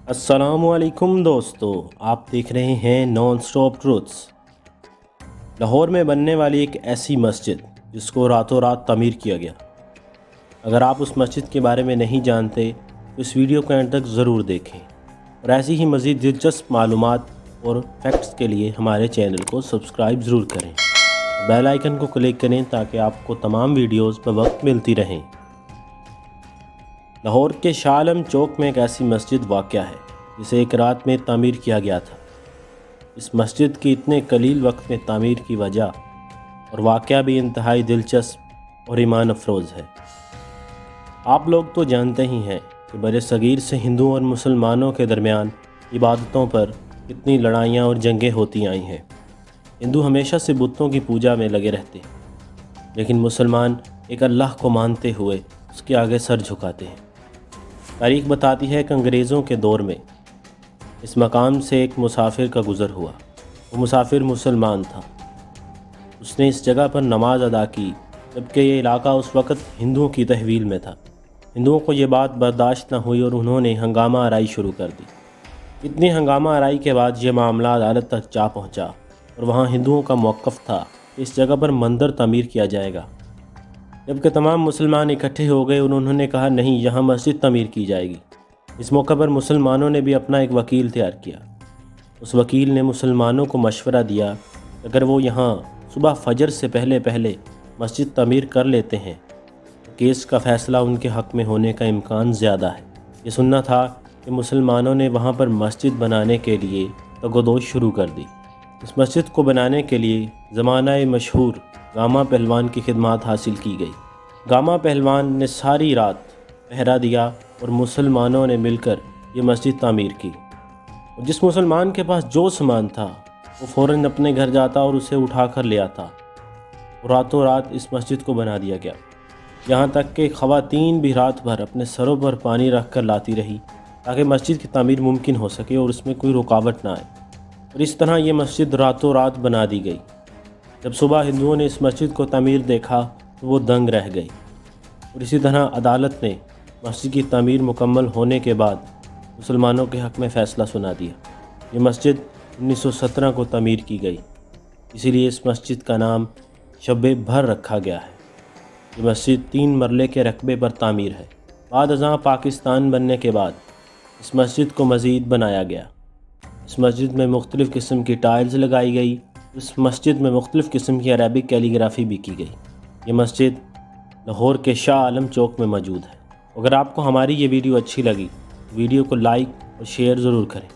अस्सलाम वालेकुम दोस्तों, आप देख रहे हैं नॉन स्टॉप ट्रूथ्स। लाहौर में बनने वाली एक ऐसी मस्जिद जिसको रातों रात तामीर किया गया। अगर आप उस मस्जिद के बारे में नहीं जानते तो इस वीडियो को एंड तक ज़रूर देखें और ऐसी ही मज़ीद दिलचस्प मालूमात और फैक्ट्स के लिए हमारे चैनल को सब्सक्राइब ज़रूर करें। बेल आइकन को क्लिक करें ताकि आपको तमाम वीडियोज़ पर वक्त मिलती रहें। लाहौर के शाह आलम चौक में एक ऐसी मस्जिद वाक़या है जिसे एक रात में तामीर किया गया था। इस मस्जिद की इतने कलील वक्त में तामीर की वजह और वाक़या भी इंतहाई दिलचस्प और ईमान अफरोज़ है। आप लोग तो जानते ही हैं कि बड़े सगीर से हिंदुओं और मुसलमानों के दरमियान इबादतों पर कितनी लड़ाइयाँ और जंगें होती आई हैं। हिंदू हमेशा से बुतों की पूजा में लगे रहते हैं, लेकिन मुसलमान एक अल्लाह को मानते हुए उसके आगे सर झुकाते हैं। तारीख़ बताती है कि अंग्रेज़ों के दौर में इस मकाम से एक मुसाफिर का गुज़र हुआ। वो मुसाफिर मुसलमान था। उसने इस जगह पर नमाज अदा की, जबकि ये इलाका उस वक़्त हिंदुओं की तहवील में था। हिंदुओं को ये बात बर्दाश्त न हुई और उन्होंने हंगामा आराई शुरू कर दी। इतनी हंगामा आराई के बाद ये मामला अदालत तक जा पहुँचा और वहाँ हिंदुओं का मौक़िफ़ था कि इस जगह पर मंदिर तामीर किया जाएगा। जबकि तमाम मुसलमान इकट्ठे हो गए और उन्होंने कहा नहीं, यहाँ मस्जिद तामीर की जाएगी। इस मौके पर मुसलमानों ने भी अपना एक वकील तैयार किया। उस वकील ने मुसलमानों को मशवरा दिया कि अगर वो यहाँ सुबह फजर से पहले पहले मस्जिद तामीर कर लेते हैं तो केस का फ़ैसला उनके हक़ में होने का इम्कान ज़्यादा है। ये सुनना था कि मुसलमानों ने वहाँ पर मस्जिद बनाने के लिए तगोदोश शुरू कर दी। इस मस्जिद को बनाने के लिए ज़माना मशहूर गामा पहलवान की खिदमत हासिल की गई। गामा पहलवान ने सारी रात पहरा दिया और मुसलमानों ने मिलकर ये मस्जिद तामीर की। और जिस मुसलमान के पास जो सामान था वो फ़ौरन अपने घर जाता और उसे उठा कर ले आता और रातों रात इस मस्जिद को बना दिया गया। यहाँ तक कि ख़वातीन भी रात भर अपने सरों पर पानी रख कर लाती रही ताकि मस्जिद की तामीर मुमकिन हो सके और इसमें कोई रुकावट ना आए। और इस तरह ये मस्जिद रातों रात बना दी गई। जब सुबह हिंदुओं ने इस मस्जिद को तामीर देखा तो वो दंग रह गई। और इसी तरह अदालत ने मस्जिद की तामीर मुकम्मल होने के बाद मुसलमानों के हक़ में फ़ैसला सुना दिया। ये मस्जिद 1917 को तामीर की गई, इसीलिए इस मस्जिद का नाम शब-ए भर रखा गया है। ये मस्जिद 3 मरले के रकबे पर तामीर है। बाद अज़ां पाकिस्तान बनने के बाद इस मस्जिद को मज़ीद बनाया गया। इस मस्जिद में मुख्तलिफ़ किस्म की टाइल्स लगाई गई। इस मस्जिद में मुख्तलिफ़ किस्म की अरबिक कैलीग्राफ़ी भी की गई। ये मस्जिद लाहौर के शाह आलम चौक में मौजूद है। अगर आपको हमारी ये वीडियो अच्छी लगी तो वीडियो को लाइक और शेयर ज़रूर करें।